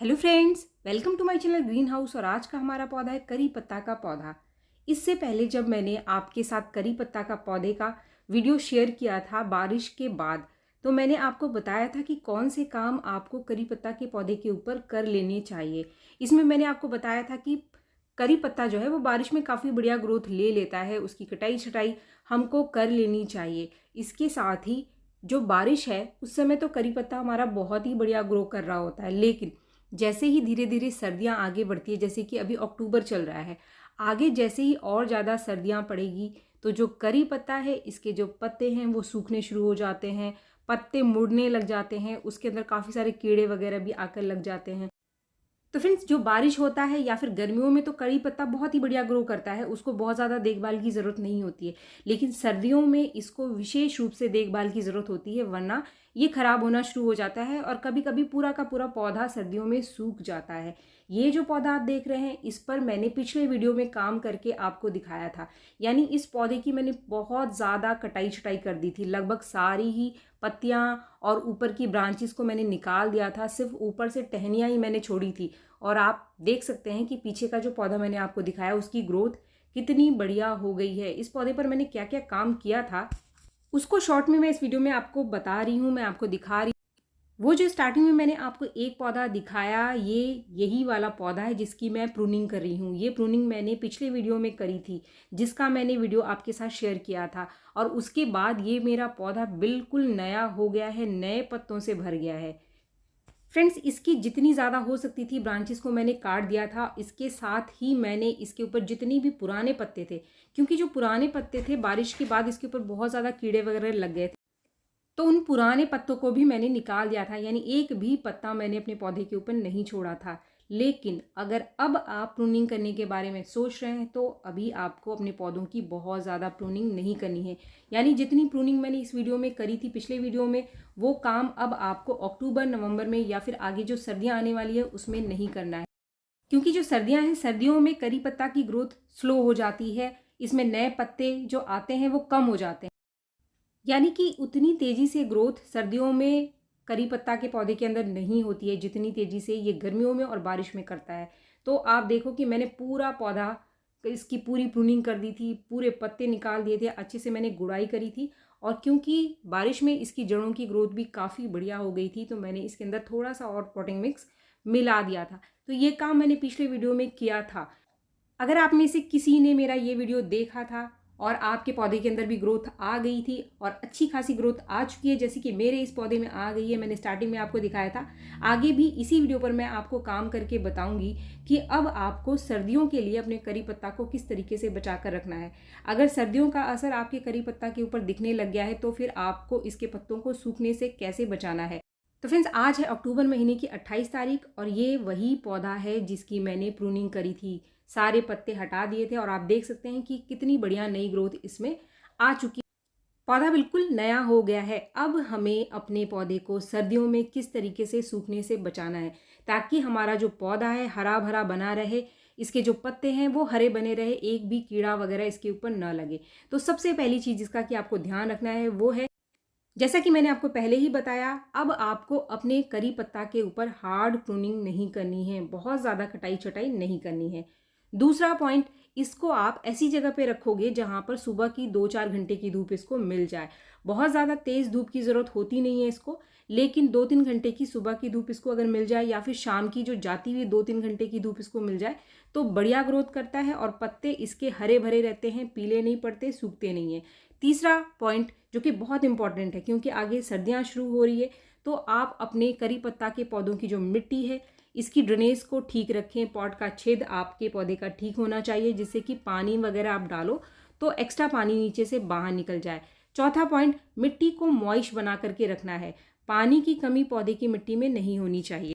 Hello friends, welcome to my channel Green House. और आज का हमारा पौधा है करी पत्ता का पौधा। इससे पहले जब मैंने आपके साथ करी पत्ता का पौधे का वीडियो शेयर किया था बारिश के बाद, तो मैंने आपको बताया था कि कौन से काम आपको करी पत्ता के पौधे के ऊपर कर लेने चाहिए। इसमें मैंने आपको बताया था कि करी पत्ता जो है वो बारिश में काफ़ी बढ़िया ग्रोथ ले लेता है, उसकी कटाई छटाई हमको कर लेनी चाहिए। इसके साथ ही जो बारिश है उस समय तो करी पत्ता हमारा बहुत ही बढ़िया ग्रो कर रहा होता है, लेकिन जैसे ही धीरे धीरे सर्दियां आगे बढ़ती है, जैसे कि अभी अक्टूबर चल रहा है, आगे जैसे ही और ज़्यादा सर्दियां पड़ेगी तो जो करी पत्ता है इसके जो पत्ते हैं वो सूखने शुरू हो जाते हैं, पत्ते मुड़ने लग जाते हैं, उसके अंदर काफ़ी सारे कीड़े वगैरह भी आकर लग जाते हैं। तो फ्रेंड्स, जो बारिश होता है या फिर गर्मियों में तो कड़ी पत्ता बहुत ही बढ़िया ग्रो करता है, उसको बहुत ज़्यादा देखभाल की ज़रूरत नहीं होती है। लेकिन सर्दियों में इसको विशेष रूप से देखभाल की ज़रूरत होती है, वरना ये खराब होना शुरू हो जाता है और कभी कभी पूरा का पूरा पौधा सर्दियों में सूख जाता है। ये जो पौधा आप देख रहे हैं, इस पर मैंने पिछले वीडियो में काम करके आपको दिखाया था। यानी इस पौधे की मैंने बहुत ज़्यादा कटाई छटाई कर दी थी, लगभग सारी ही पत्तियां और ऊपर की ब्रांचेस को मैंने निकाल दिया था, सिर्फ ऊपर से टहनियाँ ही मैंने छोड़ी थी। और आप देख सकते हैं कि पीछे का जो पौधा मैंने आपको दिखाया उसकी ग्रोथ कितनी बढ़िया हो गई है। इस पौधे पर मैंने क्या क्या काम किया था उसको शॉर्ट में मैं इस वीडियो में आपको बता रही हूँ, मैं आपको दिखा रही हूँ। वो जो स्टार्टिंग में मैंने आपको एक पौधा दिखाया, ये यही वाला पौधा है जिसकी मैं प्रूनिंग कर रही हूँ। ये प्रूनिंग मैंने पिछले वीडियो में करी थी, जिसका मैंने वीडियो आपके साथ शेयर किया था। और उसके बाद ये मेरा पौधा बिल्कुल नया हो गया है, नए पत्तों से भर गया है। फ्रेंड्स, इसकी जितनी ज़्यादा हो सकती थी ब्रांचेस को मैंने काट दिया था। इसके साथ ही मैंने इसके ऊपर जितनी भी पुराने पत्ते थे, क्योंकि जो पुराने पत्ते थे बारिश के बाद इसके ऊपर बहुत ज़्यादा कीड़े वगैरह लग गए थे, तो उन पुराने पत्तों को भी मैंने निकाल दिया था। यानी एक भी पत्ता मैंने अपने पौधे के ऊपर नहीं छोड़ा था। लेकिन अगर अब आप प्रूनिंग करने के बारे में सोच रहे हैं तो अभी आपको अपने पौधों की बहुत ज़्यादा प्रूनिंग नहीं करनी है। यानी जितनी प्रूनिंग मैंने इस वीडियो में करी थी पिछले वीडियो में, वो काम अब आपको अक्टूबर नवंबर में या फिर आगे जो सर्दियाँ आने वाली है उसमें नहीं करना है। क्योंकि जो सर्दियाँ हैं, सर्दियों में करी पत्ता की ग्रोथ स्लो हो जाती है, इसमें नए पत्ते जो आते हैं वो कम हो जाते हैं। यानी कि उतनी तेज़ी से ग्रोथ सर्दियों में करी पत्ता के पौधे के अंदर नहीं होती है जितनी तेज़ी से ये गर्मियों में और बारिश में करता है। तो आप देखो कि मैंने पूरा पौधा, इसकी पूरी प्रूनिंग कर दी थी, पूरे पत्ते निकाल दिए थे, अच्छे से मैंने गुड़ाई करी थी। और क्योंकि बारिश में इसकी जड़ों की ग्रोथ भी काफ़ी बढ़िया हो गई थी, तो मैंने इसके अंदर थोड़ा सा और पॉटिंग मिक्स मिला दिया था। तो ये काम मैंने पिछले वीडियो में किया था। अगर आप में से किसी ने मेरा ये वीडियो देखा था और आपके पौधे के अंदर भी ग्रोथ आ गई थी और अच्छी खासी ग्रोथ आ चुकी है, जैसे कि मेरे इस पौधे में आ गई है, मैंने स्टार्टिंग में आपको दिखाया था, आगे भी इसी वीडियो पर मैं आपको काम करके बताऊंगी कि अब आपको सर्दियों के लिए अपने करी पत्ता को किस तरीके से बचा कर रखना है। अगर सर्दियों का असर आपके करी पत्ता के ऊपर दिखने लग गया है तो फिर आपको इसके पत्तों को सूखने से कैसे बचाना है। तो फ्रेंड्स, आज है अक्टूबर महीने की 28 तारीख और ये वही पौधा है जिसकी मैंने प्रूनिंग करी थी। सारे पत्ते हटा दिए थे और आप देख सकते हैं कि कितनी बढ़िया नई ग्रोथ इसमें आ चुकी है। पौधा बिल्कुल नया हो गया है। अब हमें अपने पौधे को सर्दियों में किस तरीके से सूखने से बचाना है ताकि हमारा जो पौधा है हरा भरा बना रहे, इसके जो पत्ते हैं वो हरे बने रहे, एक भी कीड़ा वगैरह इसके ऊपर न लगे। तो सबसे पहली चीज़ जिसका कि आपको ध्यान रखना है वो है, जैसा कि मैंने आपको पहले ही बताया, अब आपको अपने करी पत्ता के ऊपर हार्ड प्रूनिंग नहीं करनी है, बहुत ज़्यादा कटाई छटाई नहीं करनी है। दूसरा पॉइंट, इसको आप ऐसी जगह पे रखोगे जहां पर सुबह की 2-4 घंटे की धूप इसको मिल जाए। बहुत ज़्यादा तेज़ धूप की ज़रूरत होती नहीं है इसको, लेकिन 2-3 घंटे की सुबह की धूप इसको अगर मिल जाए या फिर शाम की जो जाती हुई 2-3 घंटे की धूप इसको मिल जाए तो बढ़िया ग्रोथ करता है और पत्ते इसके हरे भरे रहते हैं, पीले नहीं पड़ते, सूखते नहीं है। तीसरा पॉइंट जो कि बहुत इंपॉर्टेंट है, क्योंकि आगे सर्दियां शुरू हो रही है, तो आप अपने करी पत्ता के पौधों की जो मिट्टी है इसकी ड्रेनेज को ठीक रखें। पॉट का छेद आपके पौधे का ठीक होना चाहिए, जिससे कि पानी वगैरह आप डालो तो एक्स्ट्रा पानी नीचे से बाहर निकल जाए। चौथा पॉइंट, मिट्टी को मॉइस्ट बना करके रखना है। पानी की कमी पौधे की मिट्टी में नहीं होनी चाहिए।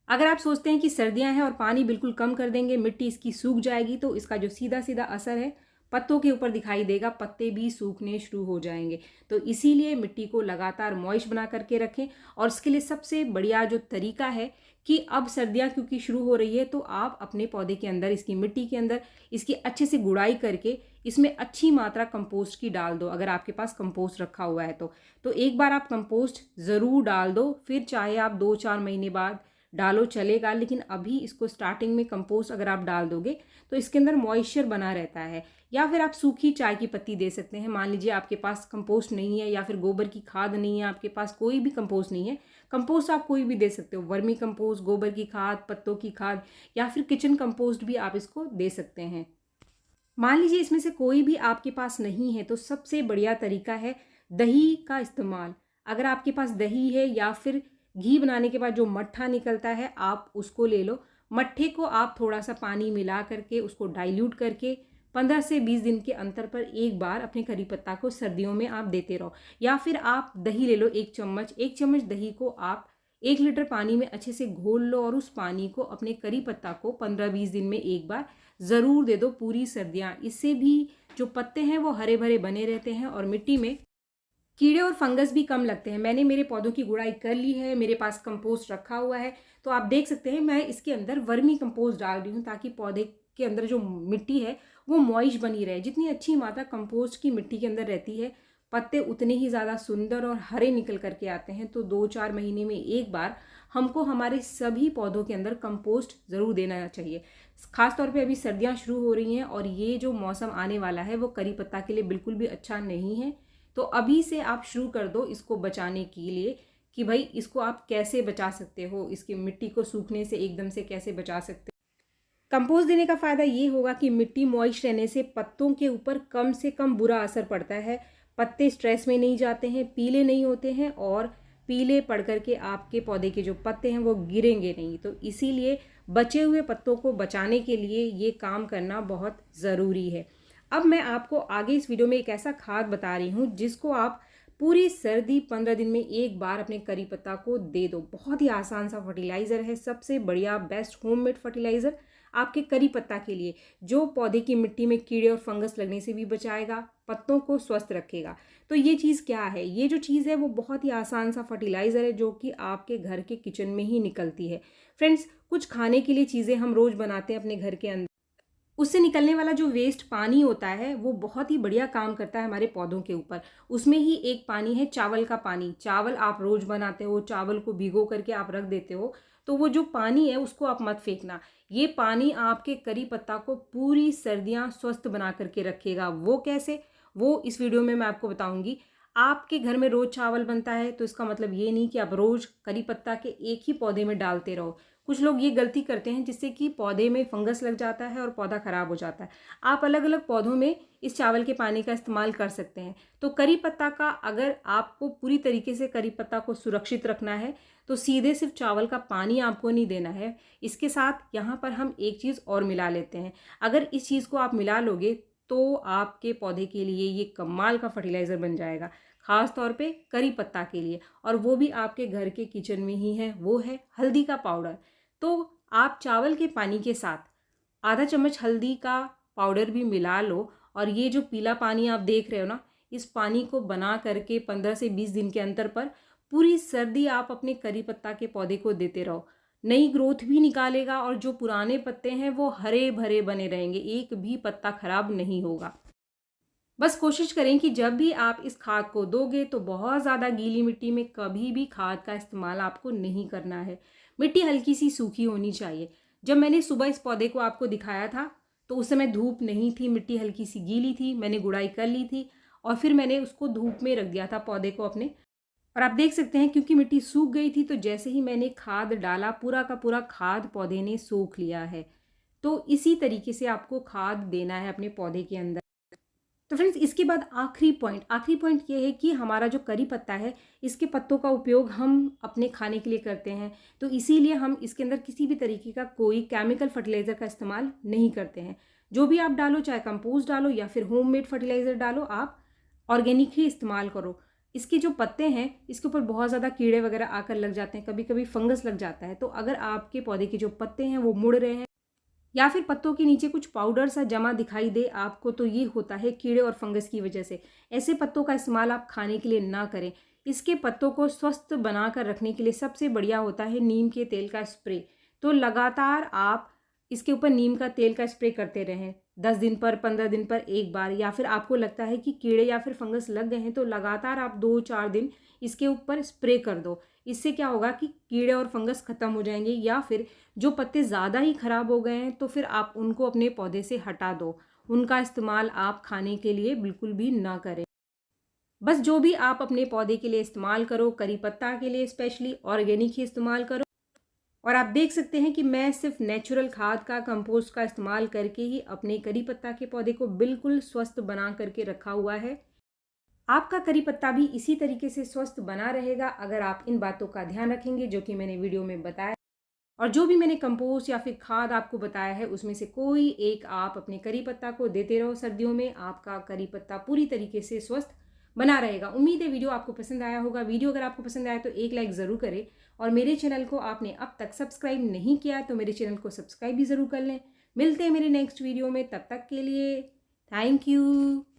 अगर आप सोचते हैं कि सर्दियां हैं और पानी बिल्कुल कम कर देंगे, मिट्टी इसकी सूख जाएगी, तो इसका जो सीधा सीधा असर है पत्तों के ऊपर दिखाई देगा, पत्ते भी सूखने शुरू हो जाएंगे। तो इसीलिए मिट्टी को लगातार मॉइस्ट बना करके रखें। और इसके लिए सबसे बढ़िया जो तरीका है कि अब सर्दियां क्योंकि शुरू हो रही है, तो आप अपने पौधे के अंदर, इसकी मिट्टी के अंदर इसकी अच्छे से गुड़ाई करके इसमें अच्छी मात्रा कंपोस्ट की डाल दो। अगर आपके पास कंपोस्ट रखा हुआ है तो एक बार आप कंपोस्ट ज़रूर डाल दो, फिर चाहे आप 2-4 महीने बाद डालो चलेगा, लेकिन अभी इसको स्टार्टिंग में कंपोस्ट अगर आप डाल दोगे तो इसके अंदर मॉइस्चर बना रहता है। या फिर आप सूखी चाय की पत्ती दे सकते हैं। मान लीजिए आपके पास कंपोस्ट नहीं है या फिर गोबर की खाद नहीं है, आपके पास कोई भी कंपोस्ट नहीं है, कंपोस्ट आप कोई भी दे सकते हो, वर्मी कंपोस्ट, गोबर की खाद, पत्तों की खाद या फिर किचन कंपोस्ट भी आप इसको दे सकते हैं। मान लीजिए इसमें से कोई भी आपके पास नहीं है तो सबसे बढ़िया तरीका है दही का इस्तेमाल। अगर आपके पास दही है या फिर घी बनाने के बाद जो मट्ठा निकलता है आप उसको ले लो। मट्ठे को आप थोड़ा सा पानी मिला करके उसको डाइल्यूट करके 15 से 20 दिन के अंतर पर एक बार अपने करी पत्ता को सर्दियों में आप देते रहो। या फिर आप दही ले लो, एक चम्मच दही को आप 1 लीटर पानी में अच्छे से घोल लो और उस पानी को अपने करी पत्ता को 15-20 दिन में एक बार ज़रूर दे दो पूरी सर्दियाँ। इससे भी जो पत्ते हैं वो हरे भरे बने रहते हैं और मिट्टी में कीड़े और फंगस भी कम लगते हैं। मैंने मेरे पौधों की गुड़ाई कर ली है, मेरे पास कंपोस्ट रखा हुआ है, तो आप देख सकते हैं मैं इसके अंदर वर्मी कंपोस्ट डाल रही हूँ ताकि पौधे के अंदर जो मिट्टी है वो मॉइस्ट बनी रहे। जितनी अच्छी मात्रा कंपोस्ट की मिट्टी के अंदर रहती है पत्ते उतने ही ज़्यादा सुंदर और हरे निकल करके आते हैं। तो 2-4 महीने में एक बार हमको हमारे सभी पौधों के अंदर कंपोस्ट ज़रूर देना चाहिए। खास तौर पे अभी सर्दियाँ शुरू हो रही हैं और ये जो मौसम आने वाला है वो करी पत्ता के लिए बिल्कुल भी अच्छा नहीं है। तो अभी से आप शुरू कर दो इसको बचाने के लिए कि भाई इसको आप कैसे बचा सकते हो, इसकी मिट्टी को सूखने से एकदम से कैसे बचा सकते हो। कंपोस्ट देने का फ़ायदा ये होगा कि मिट्टी मॉइस्ट रहने से पत्तों के ऊपर कम से कम बुरा असर पड़ता है। पत्ते स्ट्रेस में नहीं जाते हैं, पीले नहीं होते हैं और पीले पड़ करके आपके पौधे के जो पत्ते हैं वो गिरेंगे नहीं। तो इसीलिए बचे हुए पत्तों को बचाने के लिए ये काम करना बहुत ज़रूरी है। अब मैं आपको आगे इस वीडियो में एक ऐसा खाद बता रही हूँ जिसको आप पूरी सर्दी 15 दिन में एक बार अपने करी पत्ता को दे दो। बहुत ही आसान सा फर्टिलाइज़र है, सबसे बढ़िया बेस्ट होममेड फर्टिलाइज़र आपके करी पत्ता के लिए, जो पौधे की मिट्टी में कीड़े और फंगस लगने से भी बचाएगा, पत्तों को स्वस्थ रखेगा। तो ये चीज़ क्या है? ये जो चीज़ है वो बहुत ही आसान सा फर्टिलाइज़र है जो कि आपके घर के किचन में ही निकलती है। फ्रेंड्स, कुछ खाने के लिए चीज़ें हम रोज़ बनाते हैं अपने घर के अंदर, उससे निकलने वाला जो वेस्ट पानी होता है वो बहुत ही बढ़िया काम करता है हमारे पौधों के ऊपर। उसमें ही एक पानी है चावल का पानी। चावल आप रोज बनाते हो, चावल को भिगो करके आप रख देते हो, तो वो जो पानी है उसको आप मत फेंकना। ये पानी आपके करी पत्ता को पूरी सर्दियां स्वस्थ बना करके रखेगा। वो कैसे, वो इस वीडियो में मैं आपको बताऊंगी। आपके घर में रोज चावल बनता है तो इसका मतलब ये नहीं कि आप रोज करी पत्ता के एक ही पौधे में डालते रहो। कुछ लोग ये गलती करते हैं जिससे कि पौधे में फंगस लग जाता है और पौधा खराब हो जाता है। आप अलग अलग पौधों में इस चावल के पानी का इस्तेमाल कर सकते हैं। तो करी पत्ता का अगर आपको पूरी तरीके से करी पत्ता को सुरक्षित रखना है तो सीधे सिर्फ चावल का पानी आपको नहीं देना है। इसके साथ यहाँ पर हम एक चीज़ और मिला लेते हैं। अगर इस चीज़ को आप मिला लोगे तो आपके पौधे के लिए ये कमाल का फर्टिलाइज़र बन जाएगा, खास तौर पे करी पत्ता के लिए। और वो भी आपके घर के किचन में ही है, वो है हल्दी का पाउडर। तो आप चावल के पानी के साथ आधा चम्मच हल्दी का पाउडर भी मिला लो और ये जो पीला पानी आप देख रहे हो ना, इस पानी को बना करके 15 से 20 दिन के अंतर पर पूरी सर्दी आप अपने करी पत्ता के पौधे को देते रहो। नई ग्रोथ भी निकालेगा और जो पुराने पत्ते हैं वो हरे भरे बने रहेंगे, एक भी पत्ता खराब नहीं होगा। बस कोशिश करें कि जब भी आप इस खाद को दोगे तो बहुत ज़्यादा गीली मिट्टी में कभी भी खाद का इस्तेमाल आपको नहीं करना है। मिट्टी हल्की सी सूखी होनी चाहिए। जब मैंने सुबह इस पौधे को आपको दिखाया था तो उस समय धूप नहीं थी, मिट्टी हल्की सी गीली थी, मैंने गुड़ाई कर ली थी और फिर मैंने उसको धूप में रख दिया था पौधे को अपने। और आप देख सकते हैं क्योंकि मिट्टी सूख गई थी तो जैसे ही मैंने खाद डाला पूरा का पूरा खाद पौधे ने सोख लिया है। तो इसी तरीके से आपको खाद देना है अपने पौधे के अंदर। तो फ्रेंड्स, इसके बाद आखिरी पॉइंट ये है कि हमारा जो करी पत्ता है इसके पत्तों का उपयोग हम अपने खाने के लिए करते हैं। तो इसीलिए हम इसके अंदर किसी भी तरीके का कोई केमिकल फर्टिलाइज़र का इस्तेमाल नहीं करते हैं। जो भी आप डालो, चाहे कंपोस्ट डालो या फिर होममेड फर्टिलाइज़र डालो, आप ऑर्गेनिक ही इस्तेमाल करो। इसके जो पत्ते हैं इसके ऊपर बहुत ज़्यादा कीड़े वगैरह आकर लग जाते हैं, कभी कभी फंगस लग जाता है। तो अगर आपके पौधे के जो पत्ते हैं वो मुड़ रहे हैं या फिर पत्तों के नीचे कुछ पाउडर सा जमा दिखाई दे आपको, तो ये होता है कीड़े और फंगस की वजह से। ऐसे पत्तों का इस्तेमाल आप खाने के लिए ना करें। इसके पत्तों को स्वस्थ बनाकर रखने के लिए सबसे बढ़िया होता है नीम के तेल का स्प्रे। तो लगातार आप इसके ऊपर नीम का तेल का स्प्रे करते रहें, 10 दिन पर 15 दिन पर एक बार। या फिर आपको लगता है कि कीड़े या फिर फंगस लग गए हैं तो लगातार आप 2-4 दिन इसके ऊपर स्प्रे कर दो। इससे क्या होगा कि कीड़े और फंगस ख़त्म हो जाएंगे, या फिर जो पत्ते ज़्यादा ही ख़राब हो गए हैं तो फिर आप उनको अपने पौधे से हटा दो। उनका इस्तेमाल आप खाने के लिए बिल्कुल भी ना करें। बस जो भी आप अपने पौधे के लिए इस्तेमाल करो, करी पत्ता के लिए स्पेशली ऑर्गेनिक ही इस्तेमाल करो। और आप देख सकते हैं कि मैं सिर्फ नेचुरल खाद का, कंपोस्ट का इस्तेमाल करके ही अपने करी पत्ता के पौधे को बिल्कुल स्वस्थ बना करके रखा हुआ है। आपका करी पत्ता भी इसी तरीके से स्वस्थ बना रहेगा अगर आप इन बातों का ध्यान रखेंगे जो कि मैंने वीडियो में बताया। और जो भी मैंने कंपोस्ट या फिर खाद आपको बताया है उसमें से कोई एक आप अपने करी पत्ता को देते रहो सर्दियों में, आपका करी पत्ता पूरी तरीके से स्वस्थ बना रहेगा। उम्मीद है वीडियो आपको पसंद आया होगा। वीडियो अगर आपको पसंद आया तो एक लाइक ज़रूर करें, और मेरे चैनल को आपने अब तक सब्सक्राइब नहीं किया तो मेरे चैनल को सब्सक्राइब भी ज़रूर कर लें। मिलते हैं मेरे नेक्स्ट वीडियो में, तब तक के लिए थैंक यू।